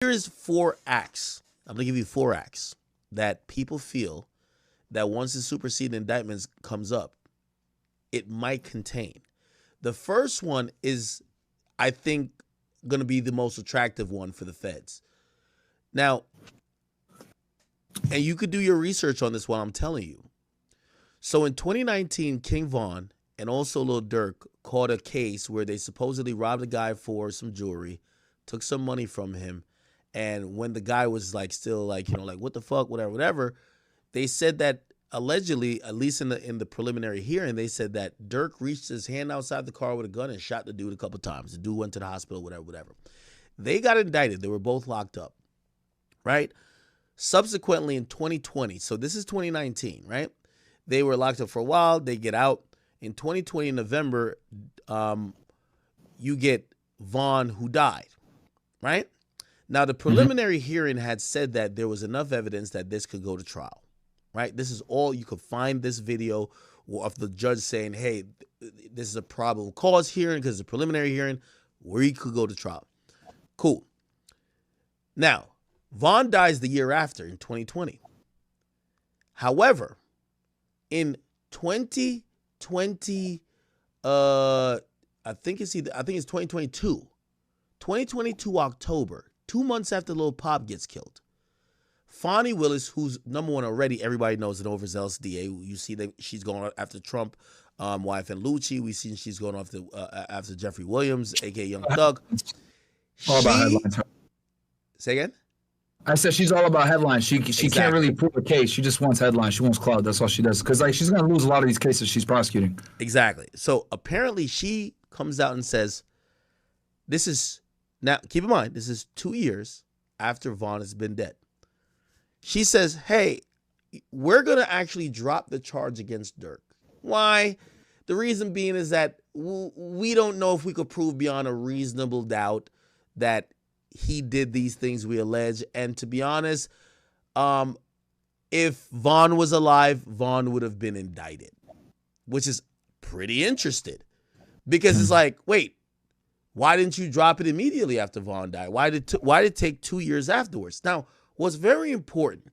Here's 4 acts. I'm going to give you 4 acts that people feel that once the superseding indictments comes up, it might contain. The first one is, I think, going to be the most attractive one for the feds. Now, and you could do your research on this while I'm telling you. So in 2019, King Von and also Lil Durk caught a case where they supposedly robbed a guy for some jewelry, took some money from him, and when the guy was like still like, like what the fuck, whatever, they said that allegedly, at least in the preliminary hearing, they said that Durk reached his hand outside the car with a gun and shot the dude a couple times. The dude went to the hospital, whatever. They got indicted. They were both locked up, right? Subsequently in 2020, so this is 2019, right? They were locked up for a while. They get out. In 2020, November, you get Vaughn, who died, right? Now, the preliminary hearing had said that there was enough evidence that this could go to trial, right? This is all you could find this video of the judge saying, hey, this is a probable cause hearing because it's a preliminary hearing where he could go to trial. Cool. Now, Vaughn dies the year after in 2020. However, in 2020, I think it's 2022. 2022 October, 2 months after Lil Pop gets killed, Fonnie Willis, who's number one already, everybody knows, an overzealous DA. You see that she's going after Trump, wife and Lucci. We see she's going after Jeffrey Williams, aka Young Thug. All about headlines. Say again? I said she's all about headlines. She can't really prove a case. She just wants headlines. She wants clout. That's all she does. Because she's gonna lose a lot of these cases she's prosecuting. Exactly. So apparently she comes out and says, "This is now. Keep in mind, this is 2 years after Vaughn has been dead." She says, "Hey, we're gonna actually drop the charge against Durk. Why? The reason being is that we don't know if we could prove beyond a reasonable doubt that he did these things we allege. And to be honest, if Vaughn was alive, Vaughn would have been indicted," which is pretty interesting because it's like, wait, why didn't you drop it immediately after Vaughn died? Why did it take 2 years afterwards? Now, what's very important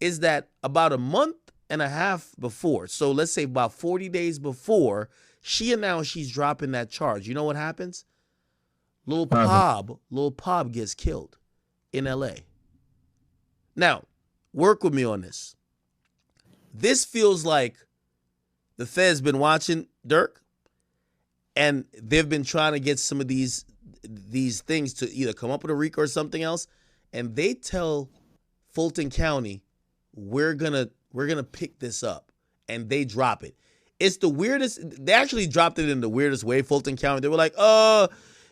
is that about a month and a half before, so let's say about 40 days before, she announced she's dropping that charge. You know what happens? Lil Pop gets killed in LA. Now, work with me on this. This feels like the Fed's been watching Durk, and they've been trying to get some of these things to either come up with a RICO or something else, and they tell Fulton County, we're gonna pick this up, and they drop it. It's the weirdest. They actually dropped it in the weirdest way. Fulton County. They were like,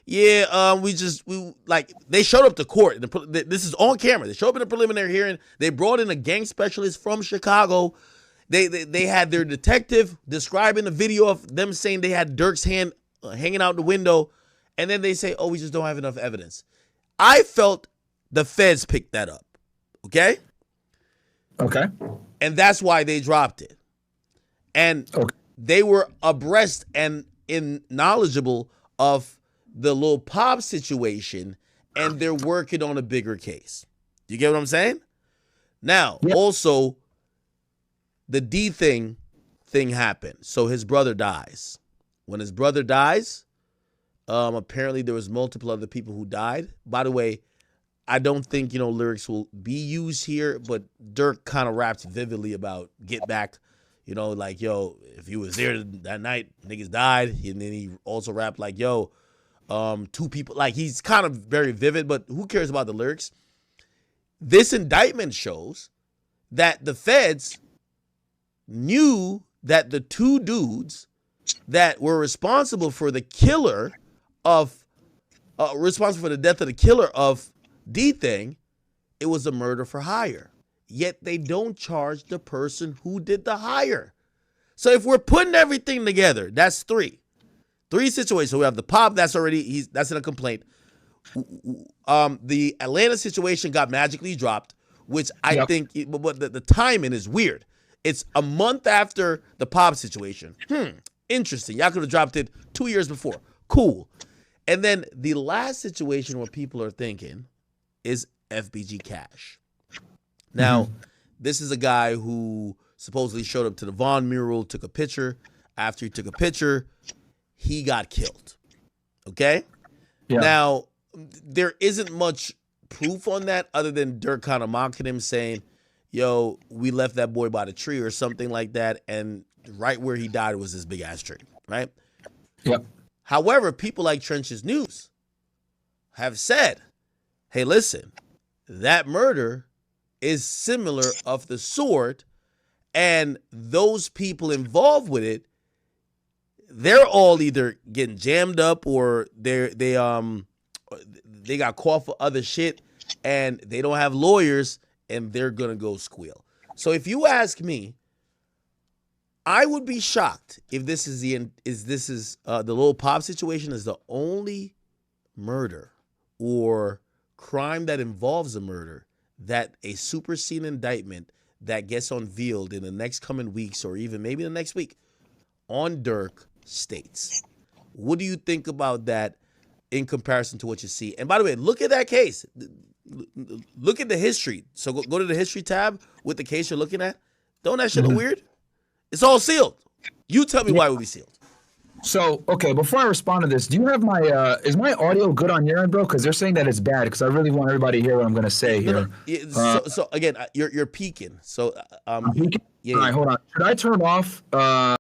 they showed up to court. This is on camera. They showed up in a preliminary hearing. They brought in a gang specialist from Chicago. They had their detective describing a video of them saying they had Durk's hand hanging out the window, and then they say, "Oh, we just don't have enough evidence." I felt the feds picked that up. Okay. And that's why they dropped it. And they were abreast and knowledgeable of the Lil Pop situation, and they're working on a bigger case. You get what I'm saying? Now, also, the D thing happened. So his brother dies. When his brother dies, apparently there was multiple other people who died. By the way, I don't think, lyrics will be used here, but Durk kind of raps vividly about get back, like, yo, if you was there that night, niggas died. And then he also rapped like, yo, 2 people, like he's kind of very vivid, but who cares about the lyrics? This indictment shows that the feds knew that the 2 dudes that were responsible for the killer of, responsible for the death of the killer of D-Thing, it was a murder for hire. Yet they don't charge the person who did the hire. So if we're putting everything together, that's 3 situations. So we have the Pop, that's in a complaint. The Atlanta situation got magically dropped, which I think, but the timing is weird. It's a month after the Pop situation. Interesting. Y'all could have dropped it 2 years before. Cool. And then the last situation where people are thinking is FBG Cash. Now, this is a guy who supposedly showed up to the Vaughn mural, took a picture. After he took a picture, he got killed. Okay? Yeah. Now, there isn't much proof on that other than Durk kind of mocking him, saying, yo, we left that boy by the tree or something like that, and right where he died was this big-ass tree, right? Yep. However, people like Trenches News have said, hey, listen, that murder is similar of the sort, and those people involved with it, they're all either getting jammed up or they got caught for other shit and they don't have lawyers and they're gonna go squeal. So if you ask me, I would be shocked if this is the Lil Pop situation is the only murder or crime that involves a murder that a superseding indictment that gets unveiled in the next coming weeks or even maybe the next week on Durk states. What do you think about that in comparison to what you see? And by the way, look at that case. Look at the history. So go to the history tab with the case you're looking at. Don't that shit look weird? It's all sealed. You tell me why it would be sealed. So, okay, before I respond to this, do you have my, is my audio good on your end, bro? Because they're saying that it's bad, because I really want everybody to hear what I'm going to say here. So again, you're peaking. So, I'm peaking? Yeah. All right, hold on. Should I turn off,